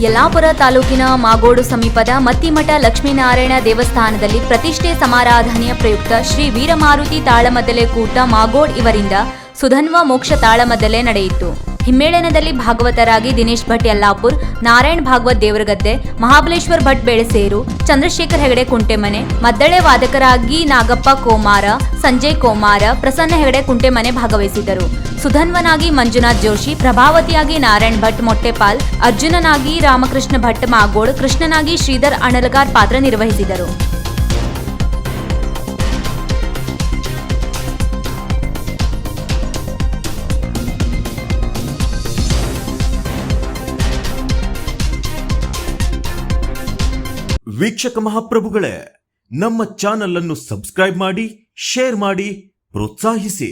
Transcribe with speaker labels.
Speaker 1: ಯಲ್ಲಾಪುರ ತಾಲೂಕಿನ ಮಾಗೋಡು ಸಮೀಪದ ಮತ್ತಿಮಠ ಲಕ್ಷ್ಮೀನಾರಾಯಣ ದೇವಸ್ಥಾನದಲ್ಲಿ ಪ್ರತಿಷ್ಠೆ ಸಮಾರಾಧನೆಯ ಪ್ರಯುಕ್ತ ಶ್ರೀ ವೀರಮಾರುತಿ ತಾಳಮದ್ದಲೆ ಕೂಟ ಮಾಗೋಡ್ ಇವರಿಂದ ಸುಧನ್ವ ಮೋಕ್ಷ ತಾಳಮದ್ದಲೆ ನಡೆಯಿತು. ಹಿಮ್ಮೇಳನದಲ್ಲಿ ಭಾಗವತರಾಗಿ ದಿನೇಶ್ ಭಟ್ ಯಲ್ಲಾಪುರ್, ನಾರಾಯಣ್ ಭಾಗವತ್ ದೇವರಗದ್ದೆ, ಮಹಾಬಲೇಶ್ವರ್ ಭಟ್ ಬೆಳಸೇರು, ಚಂದ್ರಶೇಖರ್ ಹೆಗಡೆ ಕುಂಟೆಮನೆ, ಮದ್ದಳೆ ವಾದಕರಾಗಿ ನಾಗಪ್ಪ ಕೋಮಾರ, ಸಂಜಯ್ ಕೋಮಾರ, ಪ್ರಸನ್ನ ಹೆಗಡೆ ಕುಂಟೆಮನೆ ಭಾಗವಹಿಸಿದರು. ಸುಧನ್ವನಾಗಿ ಮಂಜುನಾಥ್ ಜೋಶಿ, ಪ್ರಭಾವತಿಯಾಗಿ ನಾರಾಯಣ್ ಭಟ್ ಮೊಟ್ಟೆಪಾಲ್, ಅರ್ಜುನನಾಗಿ ರಾಮಕೃಷ್ಣ ಭಟ್ ಮಾಗೋಡ್, ಕೃಷ್ಣನಾಗಿ ಶ್ರೀಧರ್ ಅಣಲಗಾರ್ ಪಾತ್ರ ನಿರ್ವಹಿಸಿದರು.
Speaker 2: ವೀಕ್ಷಕ ಮಹಾಪ್ರಭುಗಳೇ, ನಮ್ಮ ಚಾನಲ್ ಅನ್ನು ಸಬ್ಸ್ಕ್ರೈಬ್ ಮಾಡಿ, ಶೇರ್ ಮಾಡಿ, ಪ್ರೋತ್ಸಾಹಿಸಿ.